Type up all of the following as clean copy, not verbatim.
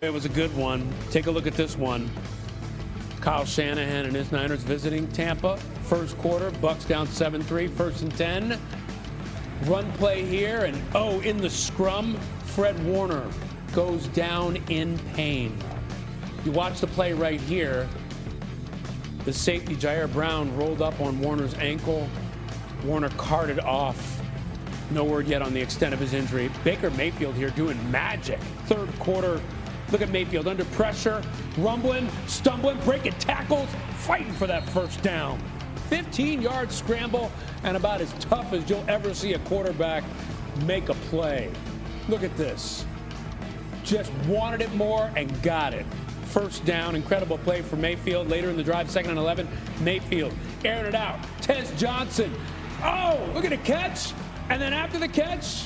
It was a good one. Take a look at this one. Kyle Shanahan and his Niners visiting Tampa. First quarter, Bucs down 7-3, 1st and 10. Run play here, and in the scrum, Fred Warner goes down in pain. You watch the play right here. The safety, Jair Brown, rolled up on Warner's ankle. Warner carted off. No word yet on the extent of his injury. Baker Mayfield here doing magic. Third quarter. Look at Mayfield under pressure, rumbling, stumbling, breaking tackles, fighting for that first down. 15-yard scramble, and about as tough as you'll ever see a quarterback make a play. Look at this. Just wanted it more and got it. First down, incredible play for Mayfield. Later in the drive, 2nd and 11, Mayfield airing it out. Tez Johnson. Oh, look at the catch. And then after the catch,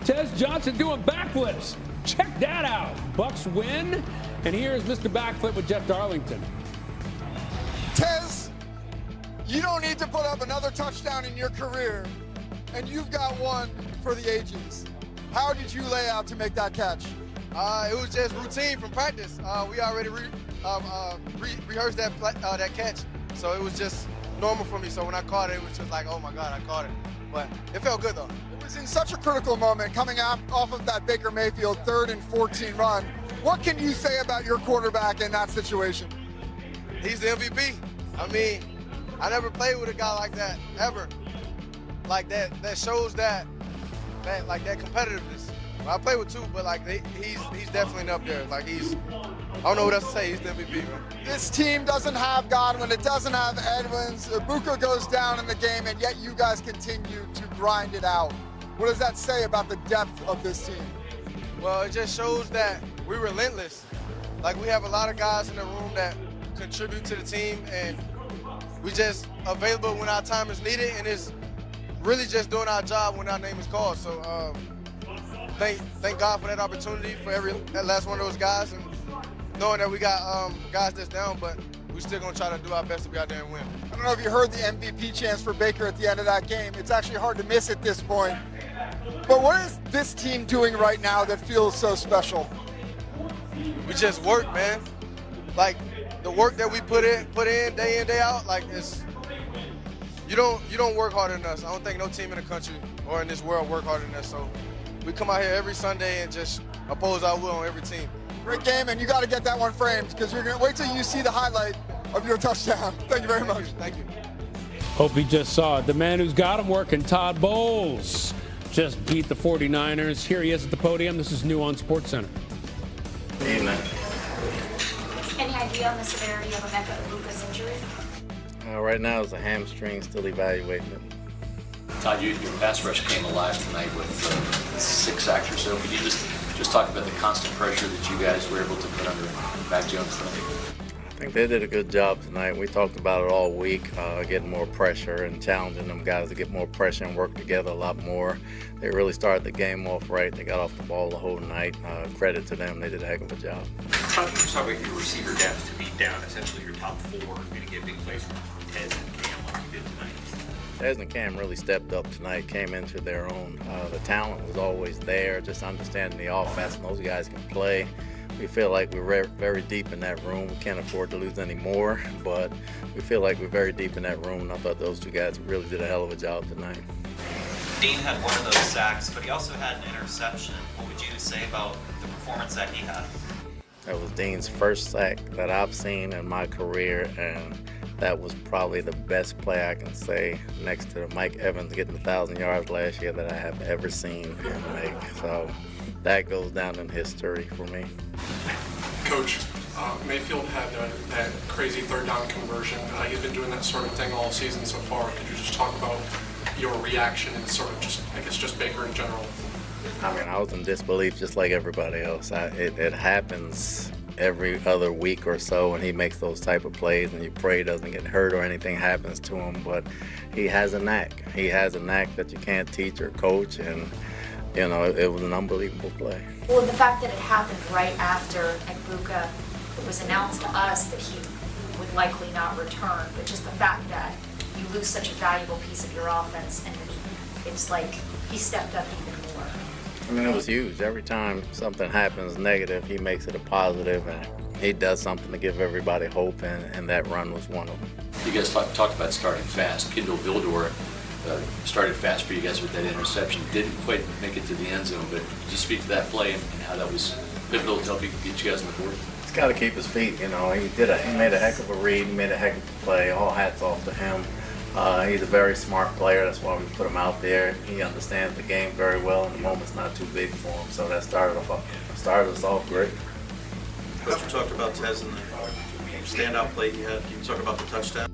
Tez Johnson doing backflips. Check that out. Bucs win. And here's Mr. Backflip with Jeff Darlington. Tez, you don't need to put up another touchdown in your career, and you've got one for the ages. How did you lay out to make that catch? It was just routine from practice. We already rehearsed that catch, so it was just normal for me. So when I caught it, it was just like, oh my God, I caught it. But it felt good though. It was in such a critical moment coming off of that Baker Mayfield 3rd and 14 run. What can you say about your quarterback in that situation? He's the MVP. I mean, I never played with a guy like that, ever. Like that shows that competitiveness. I play with two, but like he's definitely up there. Like I don't know what else to say. He's the MVP, man. This team doesn't have Godwin. It doesn't have Edmonds. Ibuka goes down in the game, and yet you guys continue to grind it out. What does that say about the depth of this team? Well, it just shows that we're relentless. Like we have a lot of guys in the room that contribute to the team, and we just available when our time is needed, and it's really just doing our job when our name is called. So thank God for that opportunity for that last one of those guys, and knowing that we got guys that's down, but we're still gonna try to do our best to be out there and win. I don't know if you heard the MVP chants for Baker at the end of that game. It's actually hard to miss at this point. But what is this team doing right now that feels so special? We just work, man. Like the work that we put in day in, day out. Like you don't work harder than us. I don't think no team in the country or in this world work harder than us. So we come out here every Sunday and just oppose our will on every team. Great game, and you got to get that one framed because you're going to wait till you see the highlight of your touchdown. Thank you very much. Thank you. Hope he just saw it. The man who's got him working, Todd Bowles, just beat the 49ers. Here he is at the podium. This is new on SportsCenter. Evening. Any idea on the severity of Emeka Egbuka's injury? Right now it's a hamstring, still evaluating it. Todd, your pass rush came alive tonight with 6 sacks or so. Could you just talk about the constant pressure that you guys were able to put under Mac Jones tonight? I think they did a good job tonight. We talked about it all week, getting more pressure and challenging them guys to get more pressure and work together a lot more. They really started the game off right. They got off the ball the whole night. Credit to them. They did a heck of a job. How do you talk about your receiver depth to be down essentially your top 4 and get big plays from Tez and Cam like you did tonight? Tez and Cam really stepped up tonight, came into their own. The talent was always there, just understanding the offense, and those guys can play. We feel like we're very deep in that room. We can't afford to lose any more, but we feel like we're very deep in that room, and I thought those two guys really did a hell of a job tonight. Dean had one of those sacks, but he also had an interception. What would you say about the performance that he had? That was Dean's first sack that I've seen in my career, and that was probably the best play I can say next to Mike Evans getting 1,000 yards last year that I have ever seen him make. So that goes down in history for me. Coach, Mayfield had that crazy 3rd down conversion. He's been doing that sort of thing all season so far. Could you just talk about your reaction and sort of just Baker in general? I mean, I was in disbelief just like everybody else. It happens every other week or so, and he makes those type of plays, and you pray he doesn't get hurt or anything happens to him, but he has a knack. He has a knack that you can't teach or coach, and you know, it was an unbelievable play. Well, the fact that it happened right after Egbuka, it was announced to us that he would likely not return, but just the fact that you lose such a valuable piece of your offense, and it's like he stepped up even more. I mean, it was huge. Every time something happens negative, he makes it a positive, and he does something to give everybody hope, and that run was one of them. You guys talked about starting fast. Kendall Vildor started fast for you guys with that interception. Didn't quite make it to the end zone, but could you speak to that play and how that was pivotal to help you get you guys on the board? He's got to keep his feet. You know, he made a heck of a read. He made a heck of a play. All hats off to him. He's a very smart player. That's why we put him out there. He understands the game very well, and the moment's not too big for him. So that started us off great. Coach, you talked about Tez and the standout play he had. Can you talk about the touchdown?